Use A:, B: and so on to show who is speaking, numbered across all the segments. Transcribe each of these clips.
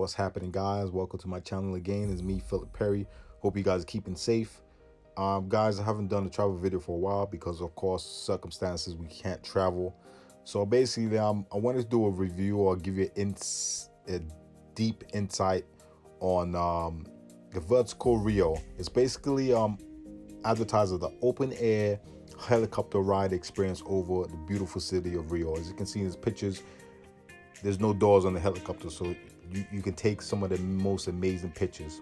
A: What's happening, guys? Welcome to my channel again. It's me, Perry. Hope you guys are keeping safe. Guys, I haven't done a travel video for a while because, of course, circumstances we can't travel. So basically, I wanted to do a review or give you a deep insight on the Vertical Rio. It's basically advertised as the open air helicopter ride experience over the beautiful city of Rio. As you can see in these pictures, there's no doors on the helicopter, so you can take some of the most amazing pictures.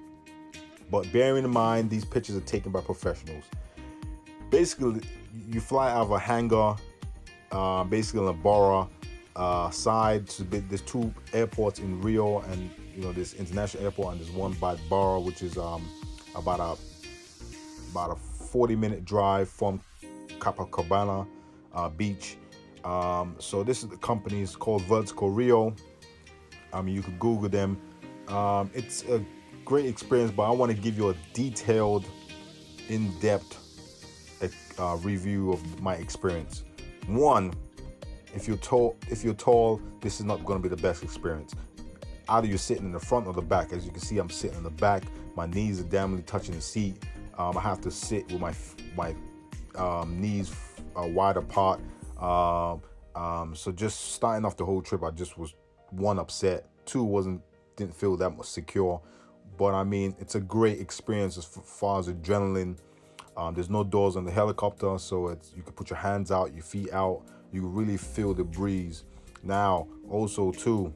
A: But bearing in mind, these pictures are taken by professionals. Basically, you fly out of a hangar, basically on the borough side. So there's two airports in Rio, and this international airport, and there's one by Barra, which is about a 40-minute drive from Copacabana beach. So this is the company is called Vertical Rio. You could Google them. It's a great experience, but I want to give you a detailed, in-depth review of my experience. One, if you're tall, this is not going to be the best experience. Either you're sitting in the front or the back. As you can see, I'm sitting in the back. My knees are damnly touching the seat. I have to sit with my knees wide apart. So just starting off the whole trip, I just was, one, upset. Two, didn't feel that much secure. But I mean, it's a great experience as far as adrenaline. There's no doors on the helicopter, so you can put your hands out, your feet out. You really feel the breeze. Now, also too,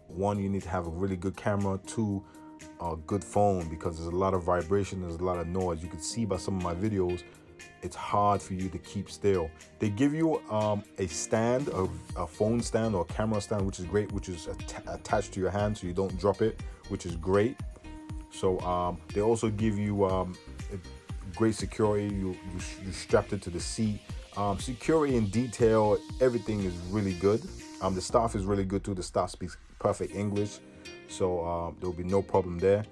A: one, you need to have a really good camera. Two, a good phone, because there's a lot of vibration, there's a lot of noise. You can see by some of my videos, it's hard for you to keep still. They give you a stand, a phone stand or a camera stand, which is great, which is attached to your hand so you don't drop it, which is great. So they also give you great security. You strapped it to the seat. Security and detail, everything is really good. The staff is really good too. The staff speaks perfect English, so there'll be no problem there.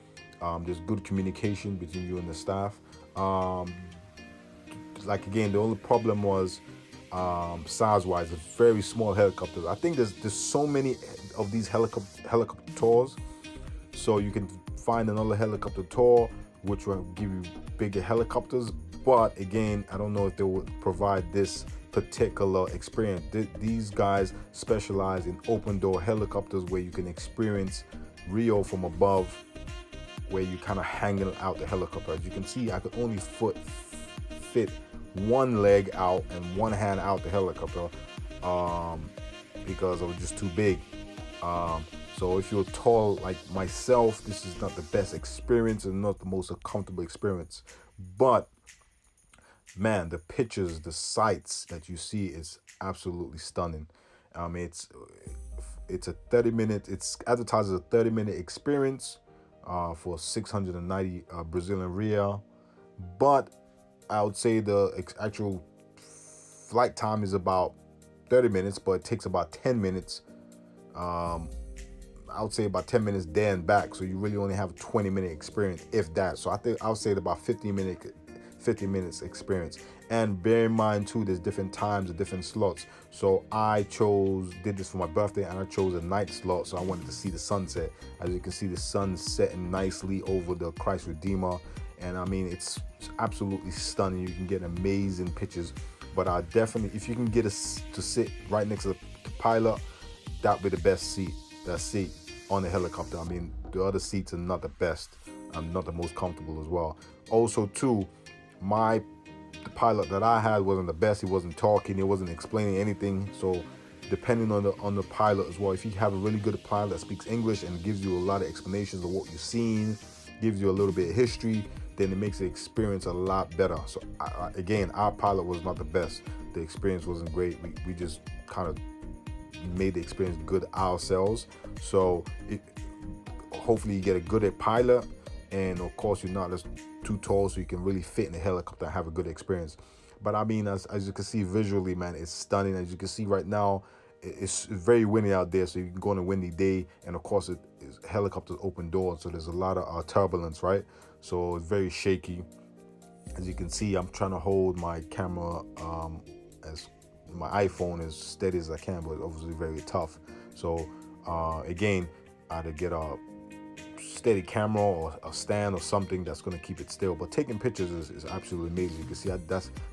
A: There's good communication between you and the staff. Like, again, the only problem was size-wise, a very small helicopters. I think there's so many of these helicopter tours, so you can find another helicopter tour which will give you bigger helicopters. But again, I don't know if they will provide this particular experience. These guys specialize in open door helicopters where you can experience Rio from above, where you kind of hanging out the helicopter. As you can see, I could only fit one leg out and one hand out the helicopter because I was just too big. So if you're tall like myself, this is not the best experience and not the most comfortable experience. But man, the pictures, the sights that you see is absolutely stunning. It's a 30-minute, it's advertised as a 30-minute experience for 690 Brazilian real. But I would say the actual flight time is about 30 minutes, but it takes about 10 minutes. I would say about 10 minutes there and back. So you really only have a 20-minute experience, if that. So I would say about 50 minutes experience. And bear in mind too, there's different times and different slots. So I did this for my birthday, and I chose a night slot. So I wanted to see the sunset. As you can see, the sun setting nicely over the Christ Redeemer. And I mean, it's absolutely stunning. You can get amazing pictures. But I definitely, if you can get to sit right next to the pilot, that would be the best seat on the helicopter. I mean, the other seats are not the best. Not the most comfortable as well. Also too, the pilot that I had wasn't the best. He wasn't talking, he wasn't explaining anything. So depending on the pilot as well, if you have a really good pilot that speaks English and gives you a lot of explanations of what you've seen, gives you a little bit of history, then it makes the experience a lot better. So again, our pilot was not the best. The experience wasn't great. We just kind of made the experience good ourselves. So hopefully you get a good pilot, and of course you're not just too tall, so you can really fit in the helicopter and have a good experience. But I mean, as you can see visually, man, it's stunning. As you can see right now, it's very windy out there, so you can go on a windy day. And of course, helicopters open doors, so there's a lot of turbulence, right? So it's very shaky. As you can see, I'm trying to hold my camera as my iPhone as steady as I can, but it's obviously very tough. So again, either get a steady camera or a stand or something that's going to keep it still. But taking pictures is absolutely amazing. You can see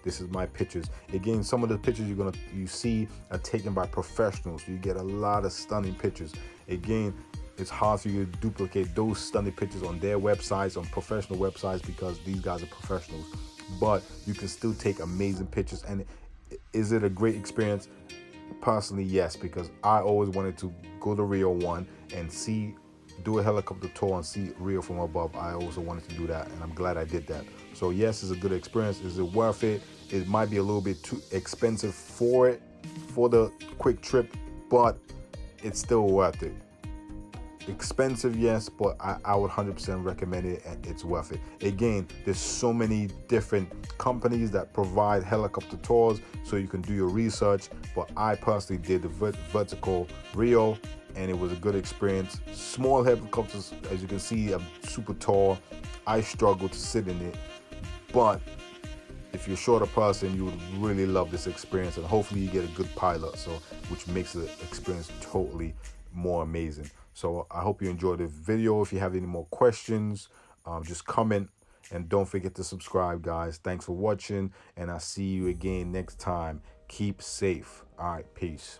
A: this is my pictures. Again, some of the pictures you see are taken by professionals. You get a lot of stunning pictures. Again, it's hard for you to duplicate those stunning pictures on their websites, on professional websites, because these guys are professionals. But you can still take amazing pictures. And is it a great experience? Personally, yes, because I always wanted to go to Rio one and do a helicopter tour and see Rio from above. I also wanted to do that, and I'm glad I did that. So yes, it's a good experience. Is it worth it? It might be a little bit too expensive for the quick trip, but it's still worth it. Expensive, yes, but I would 100% recommend it, and it's worth it. Again, there's so many different companies that provide helicopter tours, so you can do your research. But I personally did the Vertical Rio, and it was a good experience. Small helicopters, as you can see, are super tall. I struggled to sit in it, but if you're a shorter person, you would really love this experience, and hopefully you get a good pilot, which makes the experience totally more amazing. So I hope you enjoyed the video. If you have any more questions, just comment, and don't forget to subscribe, guys. Thanks for watching, and I'll see you again next time. Keep safe. All right, peace.